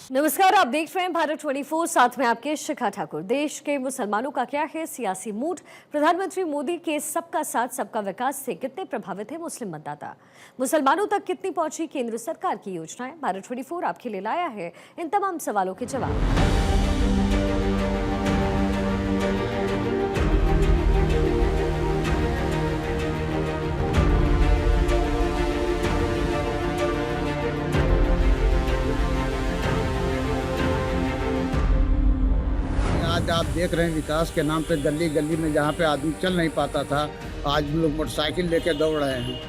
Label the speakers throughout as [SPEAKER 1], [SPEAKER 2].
[SPEAKER 1] नमस्कार, आप देख रहे हैं भारत 24, साथ में आपके शिखा ठाकुर। देश के मुसलमानों का क्या है सियासी मूड? प्रधानमंत्री मोदी के सबका साथ सबका विकास से कितने प्रभावित है मुस्लिम मतदाता? मुसलमानों तक कितनी पहुंची केंद्र सरकार की योजनाएं? भारत 24 आपके लिए लाया है इन तमाम सवालों के जवाब।
[SPEAKER 2] आज आप देख रहे हैं विकास के नाम पे गली गली में जहाँ पे आदमी चल नहीं पाता था, आज लोग मोटरसाइकिल लेके दौड़ रहे हैं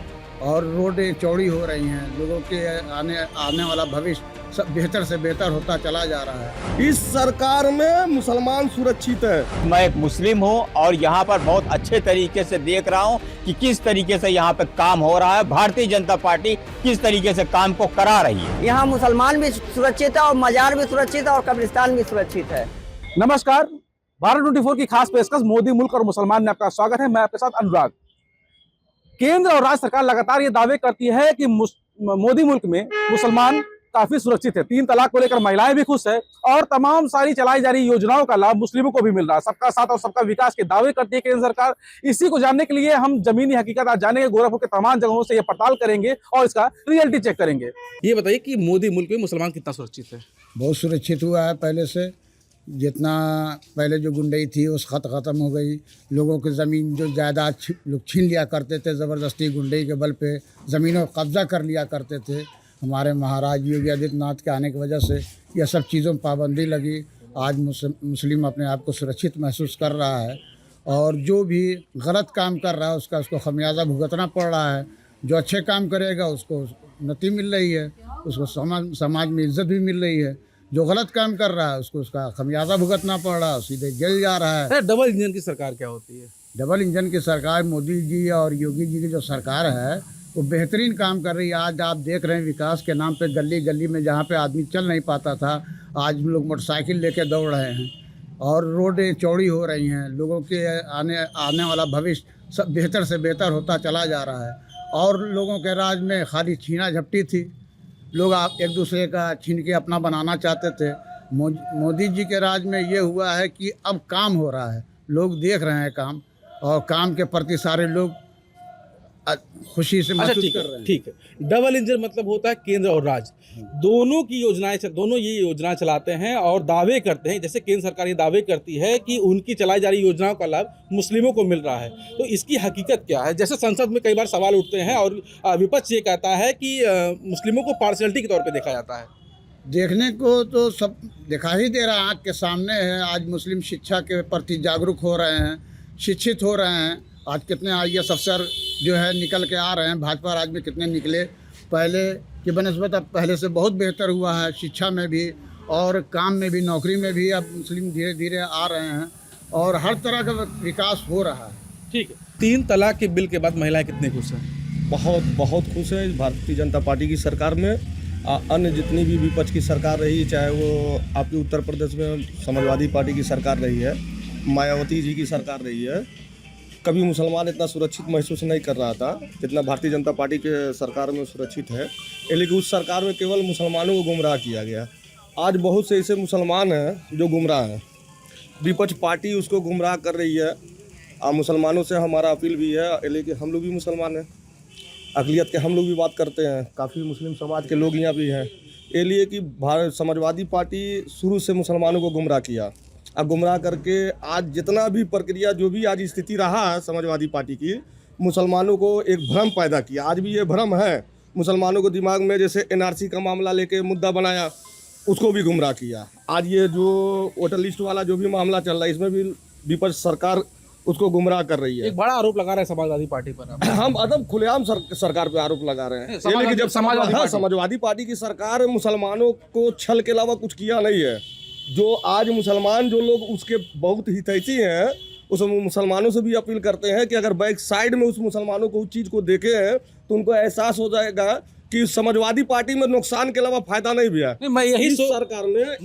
[SPEAKER 2] और रोडें चौड़ी हो रही हैं। लोगों के आने वाला भविष्य सब बेहतर से बेहतर होता चला जा रहा है।
[SPEAKER 3] इस सरकार में मुसलमान सुरक्षित है।
[SPEAKER 4] मैं एक मुस्लिम हूं और यहाँ पर बहुत अच्छे तरीके से देख रहा हूं कि किस तरीके से यहाँ पे काम हो रहा है। भारतीय जनता पार्टी किस तरीके से काम को करा रही है।
[SPEAKER 5] यहाँ मुसलमान भी सुरक्षित है और मजार भी सुरक्षित है और कब्रिस्तान भी सुरक्षित है।
[SPEAKER 6] नमस्कार, भारत 24 की खास पेशकश मोदी मुल्क और मुसलमान में आपका स्वागत है। मैं आपके साथ अनुराग। केंद्र और राज्य सरकार लगातार ये दावे करती है कि मोदी मुल्क में मुसलमान काफी सुरक्षित है। 3 तलाक को लेकर महिलाएं भी खुश है और तमाम सारी चलाई जा रही योजनाओं का लाभ मुस्लिमों को भी मिल रहा है। सबका साथ और सबका विकास के दावे करती है केंद्र सरकार। इसी को जानने के लिए हम जमीनी हकीकत आज जानेंगे। गोरखपुर के तमाम जगहों से ये पड़ताल करेंगे और इसका रियलिटी चेक करेंगे। ये बताइए कि मोदी मुल्क में मुसलमान कितना सुरक्षित है?
[SPEAKER 2] बहुत सुरक्षित हुआ है। पहले से जितना पहले जो गुंडई थी उस ख़त्म हो गई। लोगों की ज़मीन जो जायदाद लोग छीन लिया करते थे, ज़बरदस्ती गुंडई के बल पे ज़मीनों पर कब्जा कर लिया करते थे। हमारे महाराज योगी आदित्यनाथ के आने की वजह से यह सब चीज़ों पर पाबंदी लगी। आज मुस्लिम अपने आप को सुरक्षित महसूस कर रहा है और जो भी गलत काम कर रहा है उसको खमियाजा भुगतना पड़ रहा है। जो अच्छे काम करेगा उसको उन्नति मिल रही है, उसको समाज में इज्जत भी मिल रही है। जो गलत काम कर रहा है उसको उसका खमियाजा भुगतना पड़ रहा है, सीधे जेल जा रहा है।
[SPEAKER 6] डबल इंजन की सरकार क्या होती है?
[SPEAKER 2] डबल इंजन की सरकार मोदी जी और योगी जी की जो सरकार है वो बेहतरीन काम कर रही है। आज आप देख रहे हैं विकास के नाम पे गली गली में जहाँ पे आदमी चल नहीं पाता था, आज लोग मोटरसाइकिल लेके दौड़ रहे हैं और रोडें चौड़ी हो रही हैं। लोगों के आने वाला भविष्य सब बेहतर से बेहतर होता चला जा रहा है। और लोगों के राज में खाली छीना झपटी थी, लोग आप एक दूसरे का छीन के अपना बनाना चाहते थे। मोदी जी के राज में ये हुआ है कि अब काम हो रहा है, लोग देख रहे हैं काम, और काम के प्रति सारे लोग खुशी से महसूस कर रहे हैं।
[SPEAKER 6] ठीक है, डबल इंजन मतलब होता है केंद्र और राज्य दोनों की योजनाएं, दोनों ये योजना चलाते हैं और दावे करते हैं। जैसे केंद्र सरकार ये दावे करती है कि उनकी चलाई जा रही योजनाओं का लाभ मुस्लिमों को मिल रहा है, तो इसकी हकीकत क्या है? जैसे संसद में कई बार सवाल उठते हैं और विपक्ष ये कहता है कि मुस्लिमों को पार्शियलिटी के तौर पर देखा जाता है।
[SPEAKER 2] देखने को तो सब दिखाई दे रहा है, आँख के सामने है। आज मुस्लिम शिक्षा के प्रति जागरूक हो रहे हैं, शिक्षित हो रहे हैं। आज कितने IAS अफसर जो है निकल के आ रहे हैं। भाजपा राज में कितने निकले, पहले की बनस्बत अब पहले से बहुत बेहतर हुआ है। शिक्षा में भी और काम में भी, नौकरी में भी अब मुस्लिम धीरे धीरे आ रहे हैं और हर तरह का विकास हो रहा है।
[SPEAKER 6] ठीक है, 3 तलाक के बिल के बाद महिलाएं कितने खुश हैं?
[SPEAKER 3] बहुत खुश है भारतीय जनता पार्टी की सरकार में। अन्य जितनी भी विपक्ष की सरकार रही, चाहे वो आपकी उत्तर प्रदेश में समाजवादी पार्टी की सरकार रही है, मायावती जी की सरकार रही है, कभी मुसलमान इतना सुरक्षित महसूस नहीं कर रहा था जितना भारतीय जनता पार्टी के सरकार में सुरक्षित है। लेकिन उस सरकार में केवल मुसलमानों को गुमराह किया गया। आज बहुत से ऐसे मुसलमान हैं जो गुमराह हैं, विपक्ष पार्टी उसको गुमराह कर रही है। मुसलमानों से हमारा अपील भी है, लेकिन हम लोग भी मुसलमान हैं, अक़लियत के हम लोग भी बात करते हैं, काफ़ी मुस्लिम समाज के लोग यहाँ भी हैं। ये लिए कि भारत समाजवादी पार्टी शुरू से मुसलमानों को गुमराह किया। अब गुमराह करके आज जितना भी प्रक्रिया, जो भी आज स्थिति रहा है समाजवादी पार्टी की, मुसलमानों को एक भ्रम पैदा किया। आज भी ये भ्रम है मुसलमानों को दिमाग में। जैसे NRC का मामला लेके मुद्दा बनाया, उसको भी गुमराह किया। आज ये जो वोटर लिस्ट वाला जो भी मामला चल रहा है, इसमें भी विपक्ष सरकार उसको गुमराह कर रही है।
[SPEAKER 6] एक बड़ा आरोप लगा रहे हैं समाजवादी पार्टी पर।
[SPEAKER 3] हम अदब खुलेआम सरकार पे आरोप लगा रहे हैं। लेकिन जब समाजवादी पार्टी की सरकार मुसलमानों को छल के अलावा कुछ किया नहीं है। जो आज मुसलमान जो लोग उसके बहुत हितैषी हैं, उस मुसलमानों से भी अपील करते हैं कि अगर बैक साइड में उस मुसलमानों को उस चीज़ को देखें तो उनको एहसास हो जाएगा कि समाजवादी पार्टी में नुकसान के अलावा फायदा नहीं भी है।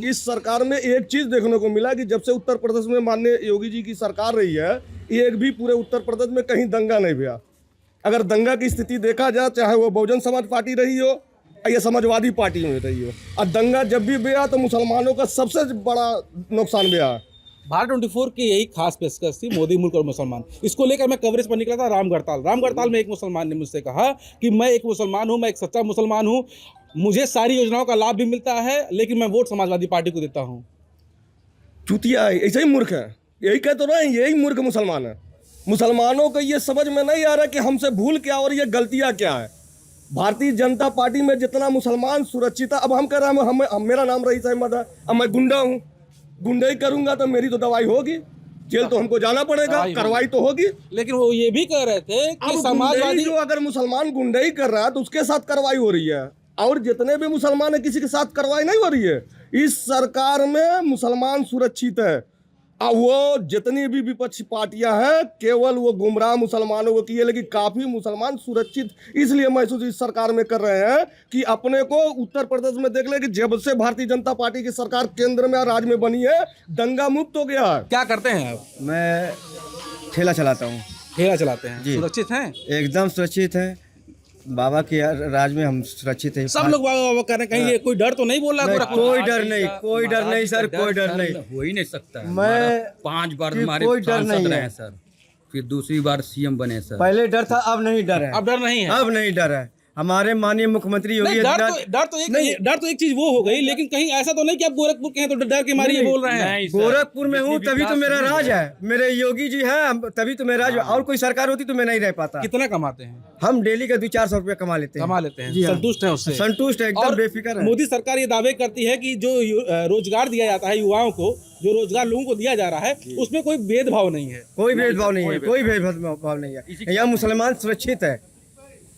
[SPEAKER 3] इस सरकार में एक चीज़ देखने को मिला कि जब से उत्तर प्रदेश में माननीय योगी जी की सरकार रही है, एक भी पूरे उत्तर प्रदेश में कहीं दंगा नहीं हुआ। अगर दंगा की स्थिति देखा जाए, चाहे वो बहुजन समाज पार्टी रही हो ये समाजवादी पार्टी में रही है। और दंगा जब भी गया तो मुसलमानों का सबसे बड़ा नुकसान गया है।
[SPEAKER 6] भारत 24 की यही खास पेशकश थी, मोदी मुल्क और मुसलमान। इसको लेकर मैं कवरेज पर निकला था रामगढ़ताल में एक मुसलमान ने मुझसे कहा कि मैं एक मुसलमान हूँ, मैं एक सच्चा मुसलमान हूँ, मुझे सारी योजनाओं का लाभ भी मिलता है, लेकिन मैं वोट समाजवादी पार्टी को देता हूँ।
[SPEAKER 3] चूतिया है, ऐसे ही मूर्ख है, यही कह तो रहे हैं, यही मूर्ख मुसलमान है। मुसलमानों को ये समझ में नहीं आ रहा कि हमसे भूल क्या और ये गलतियाँ क्या है। भारतीय जनता पार्टी में जितना मुसलमान सुरक्षित है, अब हम कह रहे हैं मेरा नाम रईस अहमद है, अब मैं गुंडा हूँ, गुंडाई करूंगा तो मेरी तो दवाई होगी, जेल तो हमको जाना पड़ेगा, कार्रवाई तो होगी।
[SPEAKER 6] लेकिन वो ये भी कह रहे थे कि समाजवादी
[SPEAKER 3] जो अगर मुसलमान गुंडाई कर रहा है तो उसके साथ कार्रवाई हो रही है, और जितने भी मुसलमान है किसी के साथ कार्रवाई नहीं हो रही है। इस सरकार में मुसलमान सुरक्षित है, और वो जितनी भी विपक्षी पार्टियां हैं केवल वो गुमराह मुसलमानों को किए, लेकिन काफी मुसलमान सुरक्षित इसलिए महसूस इस सरकार में कर रहे हैं कि अपने को उत्तर प्रदेश में देख ले कि जब से भारतीय जनता पार्टी की सरकार केंद्र में और राज्य में बनी है, दंगा मुक्त हो गया है।
[SPEAKER 6] क्या करते हैं आप?
[SPEAKER 7] मैं ठेला चलाता हूँ।
[SPEAKER 6] ठेला चलाते हैं,
[SPEAKER 7] जी।
[SPEAKER 6] सुरक्षित हैं?
[SPEAKER 7] एकदम सुरक्षित है, बाबा के राज में हम सुरक्षित हैं।
[SPEAKER 6] सब लोग वाह कर रहे हैं, कहीं ये कोई डर तो नहीं बोल रहा?
[SPEAKER 7] नहीं, कोई डर नहीं, कोई डर नहीं सर, कोई डर नहीं।
[SPEAKER 8] हो ही नहीं सकता है।
[SPEAKER 7] मैं
[SPEAKER 8] 5 बार
[SPEAKER 7] कि
[SPEAKER 8] हमारे
[SPEAKER 7] कोई डर नहीं
[SPEAKER 8] सांसद
[SPEAKER 7] है।
[SPEAKER 8] रहे सर, फिर दूसरी बार सीएम बने सर।
[SPEAKER 7] पहले डर था, अब नहीं डर है।
[SPEAKER 6] अब डर नहीं है?
[SPEAKER 7] अब नहीं डर है। हमारे माननीय मुख्यमंत्री योगी
[SPEAKER 6] नहीं, डर
[SPEAKER 7] आदित्यनाथ
[SPEAKER 6] तो एक चीज वो हो गई, लेकिन कहीं ऐसा तो नहीं कि आप गोरखपुर के हैं तो डर के मारे ये बोल रहे हैं?
[SPEAKER 7] गोरखपुर में हूँ तभी तो मेरा राज है, मेरे योगी जी हैं तभी तो मेरा राज है। और कोई सरकार होती तो मैं नहीं रह पाता।
[SPEAKER 6] कितना कमाते हैं?
[SPEAKER 7] हम डेली का 200-400 रुपया कमा लेते हैं। जी हाँ।
[SPEAKER 6] संतुष्ट हैं उससे?
[SPEAKER 7] संतुष्ट है, एकदम
[SPEAKER 6] और
[SPEAKER 7] बेफिक्र है।
[SPEAKER 6] मोदी सरकार ये दावे करती है कि जो रोजगार दिया जाता है युवाओं को, जो रोजगार लोगों को दिया जा रहा है, उसमें कोई भेदभाव नहीं है।
[SPEAKER 7] कोई भेदभाव नहीं है, कोई भेदभाव नहीं है। यहाँ मुसलमान सुरक्षित है,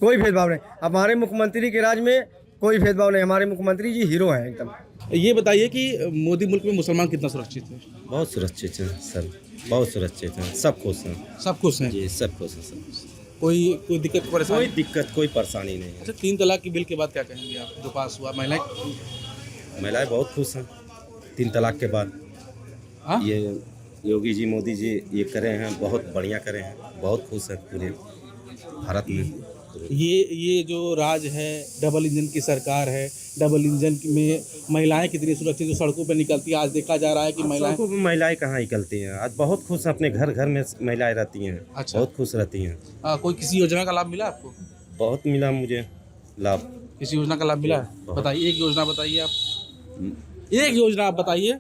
[SPEAKER 7] कोई भेदभाव नहीं। हमारे मुख्यमंत्री के राज में कोई भेदभाव नहीं, हमारे मुख्यमंत्री जी हीरो हैं एकदम।
[SPEAKER 6] ये बताइए कि मोदी मुल्क में मुसलमान कितना सुरक्षित है?
[SPEAKER 9] बहुत सुरक्षित है सर, बहुत सुरक्षित है, सब खुश हैं।
[SPEAKER 6] सब खुश हैं
[SPEAKER 9] जी, सब खुश हैं सब।
[SPEAKER 6] कोई दिक्कत परेशानी?
[SPEAKER 9] कोई दिक्कत कोई परेशानी नहीं है।
[SPEAKER 6] अच्छा, 3 तलाक की बिल के बाद क्या कहेंगे आप, जो पास हुआ?
[SPEAKER 9] महिलाएं बहुत खुश हैं 3 तलाक के बाद।
[SPEAKER 6] हाँ?
[SPEAKER 9] ये योगी जी मोदी जी ये करे हैं, बहुत बढ़िया करे हैं, बहुत खुश हैं पूरे भारत में।
[SPEAKER 6] ये जो राज है, डबल इंजन की सरकार है, डबल इंजन में महिलाएं कितनी सुरक्षित जो सड़कों पर निकलती है? आज देखा जा रहा है कि
[SPEAKER 9] महिलाएं कहाँ निकलती हैं, आज बहुत खुश अपने घर घर में महिलाएं रहती हैं।
[SPEAKER 6] अच्छा।
[SPEAKER 9] बहुत खुश रहती हैं।
[SPEAKER 6] कोई किसी योजना का लाभ मिला आपको?
[SPEAKER 9] बहुत मिला मुझे लाभ।
[SPEAKER 6] किसी योजना का लाभ मिला है? बताइए, एक योजना बताइए आप, एक योजना आप बताइए।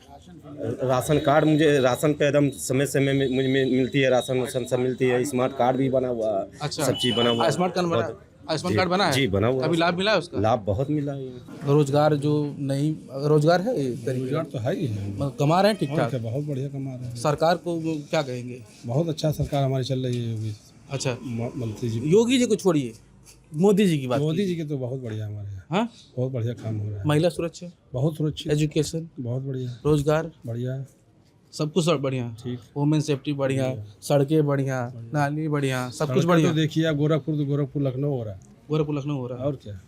[SPEAKER 9] राशन कार्ड, मुझे राशन पे एकदम समय समय में मुझे मिलती है, राशन सब मिलती है। स्मार्ट कार्ड भी बना हुआ है।
[SPEAKER 6] अच्छा,
[SPEAKER 9] सब चीज बना हुआ है।
[SPEAKER 6] स्मार्ट कार्ड बना, आयुष्मान कार्ड बना है?
[SPEAKER 9] जी, बना हुआ है।
[SPEAKER 6] अभी लाभ मिला है उसका?
[SPEAKER 9] लाभ बहुत मिला है।
[SPEAKER 6] रोजगार जो नहीं, रोजगार है?
[SPEAKER 10] रोजगार तो है ही है,
[SPEAKER 6] कमा रहे हैं ठीक ठाक?
[SPEAKER 10] बहुत बढ़िया कमा रहे हैं।
[SPEAKER 6] सरकार को क्या कहेंगे?
[SPEAKER 10] बहुत अच्छा सरकार हमारी चल रही है योगी।
[SPEAKER 6] अच्छा,
[SPEAKER 10] मंत्री जी,
[SPEAKER 6] योगी जी को छोड़िए, मोदी जी की बात
[SPEAKER 10] मोदी
[SPEAKER 6] कीजिए।
[SPEAKER 10] जी के तो बहुत बढ़िया हमारे यहाँ।
[SPEAKER 6] हाँ,
[SPEAKER 10] बहुत बढ़िया काम हो रहा है।
[SPEAKER 6] महिला सुरक्षा,
[SPEAKER 10] बहुत सुरक्षित,
[SPEAKER 6] एजुकेशन
[SPEAKER 10] बहुत बढ़िया,
[SPEAKER 6] रोजगार
[SPEAKER 10] बढ़िया,
[SPEAKER 6] सब कुछ बढ़िया,
[SPEAKER 10] ठीक।
[SPEAKER 6] वुमेन सेफ्टी बढ़िया, सड़कें बढ़िया, नाली बढ़िया, सब कुछ बढ़िया।
[SPEAKER 10] तो देखिए आप, गोरखपुर लखनऊ हो रहा है।
[SPEAKER 6] गोरखपुर लखनऊ हो रहा है,
[SPEAKER 10] और क्या।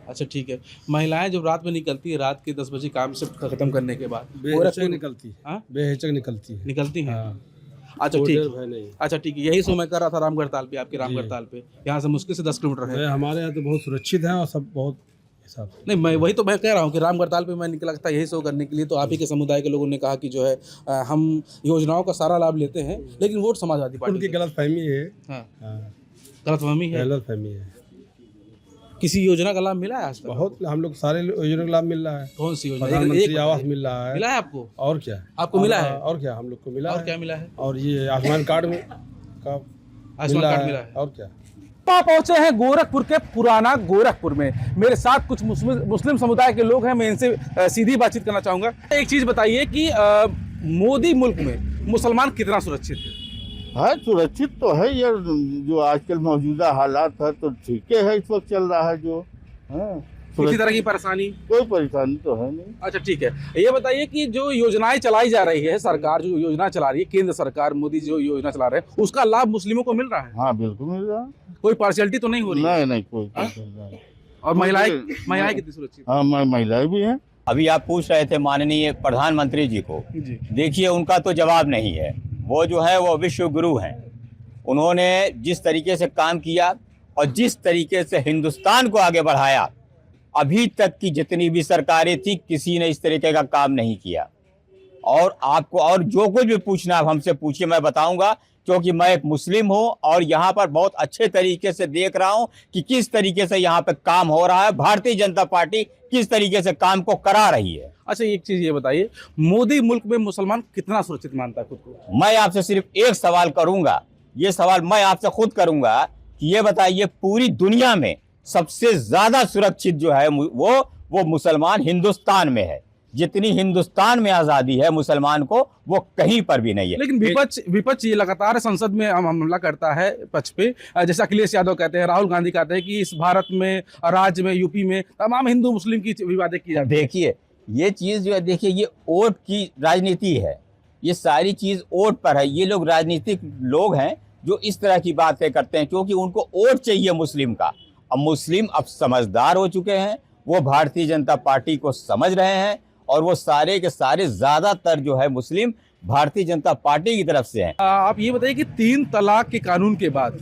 [SPEAKER 6] अच्छा ठीक है। महिलाएं जब रात में निकलती है, रात के 10 बजे काम से खत्म करने के बाद
[SPEAKER 10] बेहिचक निकलती है।
[SPEAKER 6] हाँ?
[SPEAKER 10] बेहिचक निकलती है,
[SPEAKER 6] निकलती हैं?
[SPEAKER 10] हाँ।
[SPEAKER 6] अच्छा ठीक
[SPEAKER 10] भाई नहीं।
[SPEAKER 6] अच्छा ठीक है, यही सो मैं कर रहा था रामगढ़ताल पे, आपके रामगढ़ताल पे। यहाँ से मुश्किल से 10 किलोमीटर है।
[SPEAKER 10] हमारे यहाँ तो बहुत सुरक्षित है और सब बहुत हिसाब से।
[SPEAKER 6] नहीं, मैं वही तो मैं कह रहा हूँ कि रामगढ़ताल पे मैं निकला था यही शो करने के लिए। तो आप ही के समुदाय के लोगों ने कहा कि जो है हम योजनाओं का सारा लाभ लेते हैं, लेकिन वोट समाजवादी पार्टी।
[SPEAKER 10] उनकी गलतफहमी है।
[SPEAKER 6] हाँ, गलतफहमी है।
[SPEAKER 10] गलतफहमी है।
[SPEAKER 6] किसी योजना का लाभ मिला है आज तक?
[SPEAKER 10] बहुत, हम लोग सारे योजना का लाभ मिल रहा है।
[SPEAKER 6] कौन सी योजना?
[SPEAKER 10] प्रधानमंत्री आवास मिल रहा है।
[SPEAKER 6] मिला है आपको?
[SPEAKER 10] और क्या
[SPEAKER 6] आपको मिला है?
[SPEAKER 10] और क्या हम लोग को मिला
[SPEAKER 6] और
[SPEAKER 10] है।
[SPEAKER 6] क्या मिला है?
[SPEAKER 10] और ये आयुष्मान कार्ड में का
[SPEAKER 6] आयुष्मान कार्ड मिला है।
[SPEAKER 10] और क्या।
[SPEAKER 6] पहुंचे हैं गोरखपुर के पुराना गोरखपुर में। मेरे साथ कुछ मुस्लिम समुदाय के लोग हैं, मैं इनसे सीधी बातचीत करना चाहूंगा। एक चीज बताइए कि मोदी मुल्क में मुसलमान कितना सुरक्षित है?
[SPEAKER 11] है, सुरक्षित तो है यार, जो आजकल मौजूदा हालात है तो ठीक है, इस वक्त चल रहा है जो है।
[SPEAKER 6] किसी तरह की परेशानी?
[SPEAKER 11] कोई परेशानी तो है नहीं।
[SPEAKER 6] अच्छा ठीक है, ये बताइए कि जो योजनाएं चलाई जा रही है, सरकार जो योजना चला रही है, केंद्र सरकार मोदी जो योजना चला रहे हैं, उसका लाभ मुस्लिमों को मिल रहा है?
[SPEAKER 11] हाँ बिल्कुल मिल रहा है।
[SPEAKER 6] कोई पार्शियलिटी तो नहीं हो रही?
[SPEAKER 11] नहीं कोई।
[SPEAKER 6] और महिलाएं कितनी सुरक्षित?
[SPEAKER 11] हाँ, महिलाएं भी हैं।
[SPEAKER 4] अभी आप पूछ रहे थे माननीय प्रधानमंत्री जी को, देखिए उनका तो जवाब नहीं है। वो जो है वो विश्व गुरु हैं। उन्होंने जिस तरीके से काम किया और जिस तरीके से हिंदुस्तान को आगे बढ़ाया, अभी तक की जितनी भी सरकारें थी किसी ने इस तरीके का काम नहीं किया। और आपको और जो कुछ भी पूछना आप हमसे पूछिए, मैं बताऊंगा, क्योंकि मैं एक मुस्लिम हूं और यहाँ पर बहुत अच्छे तरीके से देख रहा हूं कि किस तरीके से यहाँ पे काम हो रहा है। भारतीय जनता पार्टी किस तरीके से काम को करा रही है।
[SPEAKER 6] अच्छा, एक चीज ये बताइए, मोदी मुल्क में मुसलमान कितना सुरक्षित मानता है खुद को?
[SPEAKER 4] मैं आपसे सिर्फ एक सवाल करूंगा, ये सवाल मैं आपसे खुद करूंगा कि ये बताइए पूरी दुनिया में सबसे ज्यादा सुरक्षित जो है वो मुसलमान हिंदुस्तान में है। जितनी हिंदुस्तान में आजादी है मुसलमान को, वो कहीं पर भी नहीं है।
[SPEAKER 6] लेकिन विपक्ष ये लगातार संसद में हमला करता है पक्ष पे, जैसे अखिलेश यादव कहते हैं, राहुल गांधी कहते हैं कि इस भारत में, राज्य में, यूपी में तमाम हिंदू मुस्लिम की विवादें की जाती है।
[SPEAKER 4] देखिए ये चीज जो है, देखिए ये वोट की राजनीति है, ये सारी चीज वोट पर है। ये लोग राजनीतिक लोग हैं जो इस तरह की बातें करते हैं क्योंकि उनको वोट चाहिए मुस्लिम का। अब मुस्लिम अब समझदार हो चुके हैं, वो भारतीय जनता पार्टी को समझ रहे हैं और वो सारे के सारे ज्यादातर जो है मुस्लिम भारतीय जनता पार्टी की तरफ से हैं।
[SPEAKER 6] आप ये बताइए कि 3 तलाक के कानून के बाद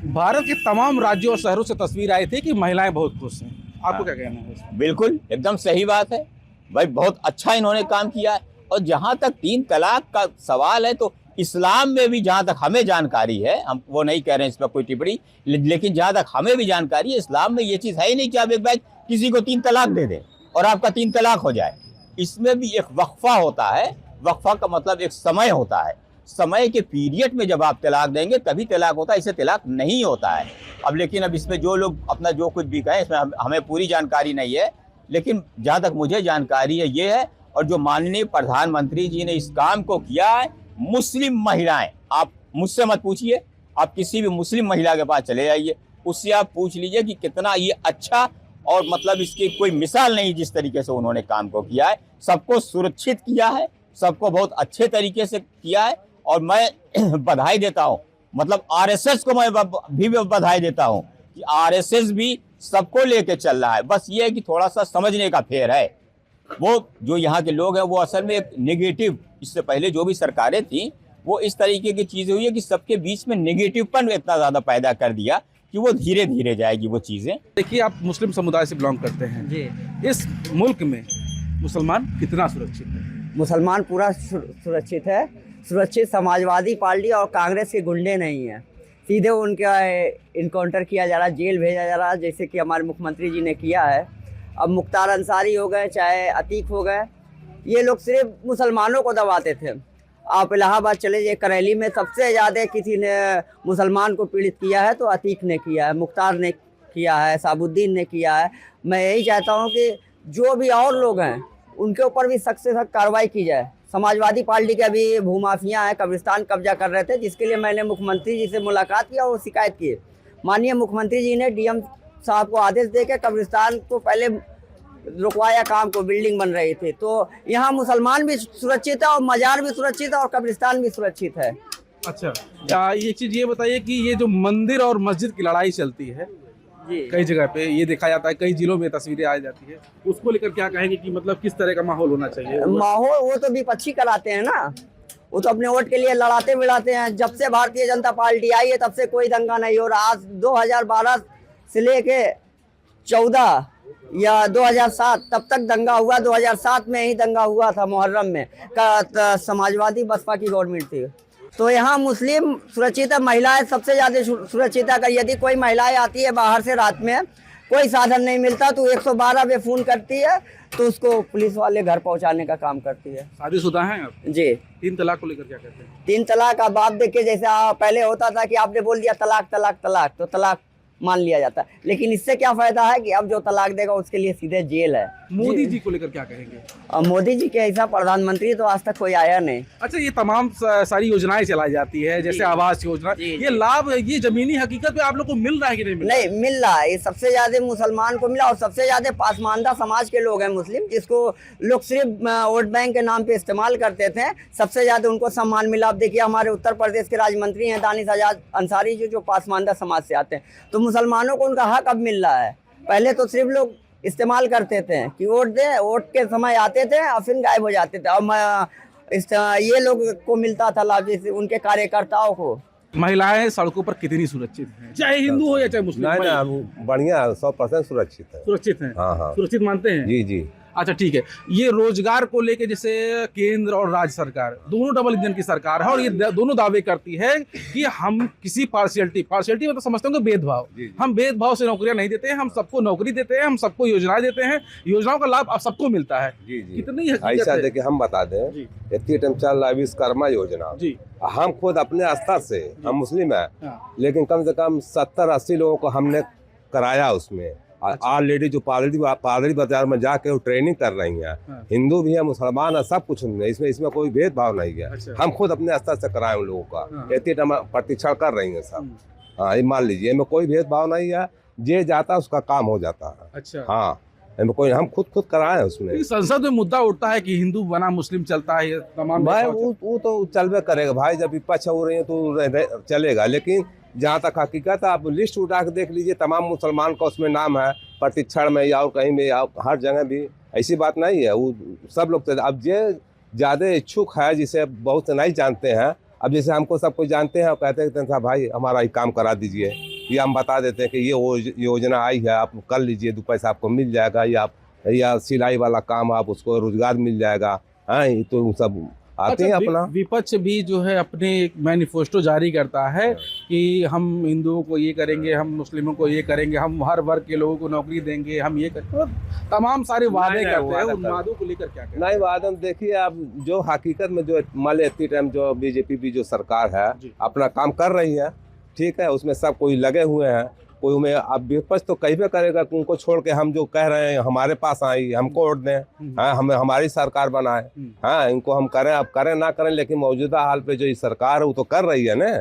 [SPEAKER 6] भारत के तमाम राज्यों और शहरों से तस्वीर आई थी कि महिलाएं बहुत खुश हैं। आपको क्या कहना है इसमें?
[SPEAKER 4] बिल्कुल एकदम सही बात है भाई, बहुत अच्छा इन्होंने काम किया है। और जहां तक 3 तलाक का सवाल है, तो इस्लाम में भी जहां तक हमें जानकारी है, हम वो नहीं कह रहे हैं इस पर कोई टिप्पणी, लेकिन जहां तक हमें भी जानकारी है, इस्लाम में ये चीज है ही नहीं कि आप एक बार किसी को 3 तलाक दे दें और आपका 3 तलाक हो जाए। इसमें भी एक वक्फा होता है। वक्फा का मतलब एक समय होता है। समय के पीरियड में जब आप तलाक देंगे तभी तलाक होता है, इससे तलाक नहीं होता है। अब लेकिन अब इसमें जो लोग अपना जो कुछ भी कहें, इसमें हमें पूरी जानकारी नहीं है, लेकिन जहाँ तक मुझे जानकारी है ये है। और जो माननीय प्रधानमंत्री जी ने इस काम को किया है, मुस्लिम महिलाएं, आप मुझसे मत पूछिए, आप किसी भी मुस्लिम महिला के पास चले जाइए, उससे आप पूछ लीजिए कि कितना ये अच्छा, और मतलब इसकी कोई मिसाल नहीं जिस तरीके से उन्होंने काम को किया है। सबको सुरक्षित किया है, सबको बहुत अच्छे तरीके से किया है। और मैं बधाई देता हूँ, मतलब आरएसएस को मैं भी बधाई देता हूँ कि आरएसएस भी सबको लेके चल रहा है। बस ये है कि थोड़ा सा समझने का फेर है। वो जो यहाँ के लोग हैं वो असल में एक नेगेटिव, इससे पहले जो भी सरकारें थी वो इस तरीके की चीज़ हुई है कि सबके बीच में नेगेटिवपन इतना ज़्यादा पैदा कर दिया कि वो धीरे धीरे जाएगी वो चीज़ें।
[SPEAKER 6] देखिए, आप मुस्लिम समुदाय से बिलोंग करते हैं
[SPEAKER 5] जी।
[SPEAKER 6] इस मुल्क में मुसलमान कितना सुरक्षित है?
[SPEAKER 5] मुसलमान पूरा सुरक्षित है। सुरक्षित समाजवादी पार्टी और कांग्रेस के गुंडे नहीं हैं। सीधे उनका इनकाउंटर किया जा रहा है, जेल भेजा जा रहा है, जैसे कि हमारे मुख्यमंत्री जी ने किया है। अब मुख्तार अंसारी हो गए, चाहे अतीक हो गए, ये लोग सिर्फ मुसलमानों को दबाते थे। आप इलाहाबाद चले जाइए, करेली में सबसे ज़्यादा किसी ने मुसलमान को पीड़ित किया है तो अतीक ने किया है, मुख्तार ने किया है, साबुद्दीन ने किया है। मैं यही चाहता हूँ कि जो भी और लोग हैं उनके ऊपर भी सख्त से सख्त कार्रवाई की जाए। समाजवादी पार्टी के अभी भूमाफिया हैं, कब्रिस्तान कब्जा कर रहे थे, जिसके लिए मैंने मुख्यमंत्री जी से मुलाकात किया और शिकायत की। माननीय मुख्यमंत्री जी ने डीएम साहब को आदेश देकर कब्रिस्तान को पहले रुकवाया, काम को, बिल्डिंग बन रही थी। तो यहाँ मुसलमान भी सुरक्षित है और मजार भी सुरक्षित है और कब्रिस्तान भी सुरक्षित है।
[SPEAKER 6] अच्छा, एक चीज़ ये बताइए कि ये जो मंदिर और मस्जिद की लड़ाई चलती है
[SPEAKER 5] जी,
[SPEAKER 6] कई जगह पे ये देखा जाता है, कई जिलों में तस्वीरें आ जाती है, उसको लेकर क्या कहेंगे कि मतलब किस तरह का माहौल होना चाहिए?
[SPEAKER 5] माहौल वो तो विपक्षी कराते हैं ना, वो तो अपने वोट के लिए लड़ाते बिड़ाते हैं। जब से भारतीय जनता पार्टी आई है तब से कोई दंगा नहीं हो रहा। आज 2012 से लेके 14 या 2007 तब तक दंगा हुआ। 2007 में ही दंगा हुआ था मुहर्रम में, समाजवादी बसपा की गवर्नमेंट थी। तो यहाँ मुस्लिम सुरक्षित है, महिलाएं सबसे ज़्यादा सुरक्षित है। अगर यदि कोई महिलाएं आती है बाहर से रात में, कोई साधन नहीं मिलता तो 112 पे फ़ोन करती है तो उसको पुलिस वाले घर पहुंचाने का काम करती है।
[SPEAKER 6] शादीशुदा हैं आप?
[SPEAKER 5] जी।
[SPEAKER 6] 3 तलाक को लेकर क्या कहते हैं?
[SPEAKER 5] 3 तलाक अब आप देखिए, जैसे पहले होता था कि आपने बोल दिया तलाक तलाक तलाक तो तलाक मान लिया जाता है, लेकिन इससे क्या फायदा है कि अब जो तलाक देगा उसके लिए सीधे जेल है।
[SPEAKER 6] मोदी जी को लेकर क्या कहेंगे?
[SPEAKER 5] मोदी जी के ऐसा प्रधानमंत्री तो आज तक कोई आया नहीं।
[SPEAKER 6] अच्छा, ये तमाम सारी योजनाएं चलाई जाती है, जैसे आवास योजना, ये लाभ, ये जमीनी हकीकत पे आप लोग को मिल रहा है कि नहीं मिल रहा?
[SPEAKER 5] नहीं मिल रहा है। ये सबसे ज्यादा मुसलमान को मिला और सबसे ज्यादा पासमानदा समाज के लोग हैं मुस्लिम, जिसको लोग सिर्फ वोट बैंक के नाम पे इस्तेमाल करते थे। सबसे ज्यादा उनको सम्मान मिला। आप देखिए, हमारे उत्तर प्रदेश के राज्य मंत्री हैं दानिश आजाद अंसारी जो पासमानदा समाज से आते हैं, तो मुसलमानों को उनका हक अब मिल रहा है। पहले तो सिर्फ लोग इस्तेमाल करते थे कि वोट दे, वोट के समय आते थे और फिर गायब हो जाते थे। और ये लोग को मिलता था लाभ, जैसे उनके कार्यकर्ताओं को
[SPEAKER 6] महिलाएं सड़कों पर कितनी सुरक्षित हैं, चाहे हिंदू हो या चाहे मुस्लिम?
[SPEAKER 9] नहीं ना, बढ़िया 100% सुरक्षित है।
[SPEAKER 6] सुरक्षित हैं?
[SPEAKER 9] हाँ हाँ,
[SPEAKER 6] सुरक्षित मानते हैं?
[SPEAKER 9] जी जी।
[SPEAKER 6] अच्छा ठीक है। ये रोजगार को लेके जैसे केंद्र और राज्य सरकार दोनों डबल इंजन की सरकार है और ये दोनों दावे करती है कि हम किसी पार्शियलिटी मतलब समझते हैं भेदभाव, हम भेदभाव से नौकरियां नहीं देते हैं, हम सबको नौकरी देते हैं, हम सबको योजनाएं देते हैं, योजनाओं का लाभ अब सबको मिलता है।
[SPEAKER 9] जी जी।
[SPEAKER 6] कितनी हकीकत
[SPEAKER 9] ऐसा
[SPEAKER 6] है?
[SPEAKER 9] देखिए हम बता दें,
[SPEAKER 6] जी।
[SPEAKER 9] इतनी टाइम चल रहा है विश्वकर्मा योजना।
[SPEAKER 6] जी
[SPEAKER 9] हम खुद अपने स्तर से, हम मुस्लिम है,
[SPEAKER 6] हाँ।
[SPEAKER 9] लेकिन कम से कम 70-80 लोगों को हमने कराया उसमें। ऑलरेडी जो पादरी बाजार में जाके वो ट्रेनिंग कर रही हैं,
[SPEAKER 6] हाँ।
[SPEAKER 9] हिंदू भी है, मुसलमान है, सब कुछ है, इसमें कोई भेदभाव नहीं है।
[SPEAKER 6] अच्छा।
[SPEAKER 9] हम खुद अपने स्तर से कराए उन लोगों का,
[SPEAKER 6] हाँ।
[SPEAKER 9] इतनी टाइम प्रशिक्षण कर रही हैं सब। हाँ, ये मान लीजिए, इनमें कोई भेदभाव नहीं है, जे जाता है उसका काम हो जाता है।
[SPEAKER 6] अच्छा।
[SPEAKER 9] हाँ, इनमें कोई, हम खुद कराए हैं उसमें।
[SPEAKER 6] लेकिन संसद में मुद्दा उठता है कि हिंदू बना मुस्लिम चलता है, ये तमाम
[SPEAKER 9] भाई
[SPEAKER 6] भेदभाव
[SPEAKER 9] वो तो चलबे करेगा भाई, जब विपक्ष हो रही है तो चलेगा। लेकिन जहाँ तक हकीकत है, आप लिस्ट उठा के देख लीजिए, तमाम मुसलमान का उसमें नाम है, प्रशिक्षण में या और कहीं भी या हर जगह भी। ऐसी बात नहीं है, वो सब लोग अब जे ज़्यादा इच्छुक है, जिसे बहुत से नहीं जानते हैं, अब जैसे हमको सब कुछ जानते हैं और कहते हैं कि भाई हमारा ये काम करा दीजिए, ये हम बता देते हैं कि ये योजना आई है, आप कर लीजिए, 2 पैसा आपको मिल जाएगा, या सिलाई वाला काम आप उसको रोजगार मिल जाएगा। हाँ, तो सब आते हैं अपना।
[SPEAKER 6] विपक्ष भी जो है अपने एक मैनिफेस्टो जारी करता है कि हम हिंदुओं को ये करेंगे, हम मुस्लिमों को ये करेंगे, हम हर वर्ग के लोगों को नौकरी देंगे, हम ये करेंगे, तमाम सारे वादे करते हैं। उन वादों को लेकर क्या कहते हैं?
[SPEAKER 9] नहीं, वादे देखिए, आप जो हकीकत में जो मान ली इतनी टाइम जो बीजेपी भी जो सरकार है अपना काम कर रही है, ठीक है, उसमें सब कोई लगे हुए हैं, कोई में अब विपक्ष तो कहीं भी करेगा कि उनको छोड़ के हम जो कह रहे हैं हमारे पास आई, हमको वोट दें, हाँ, हमें हमारी सरकार बनाए, हाँ, इनको हम करें, अब करें ना करें, लेकिन मौजूदा हाल पे जो ये सरकार है वो तो कर रही है ना।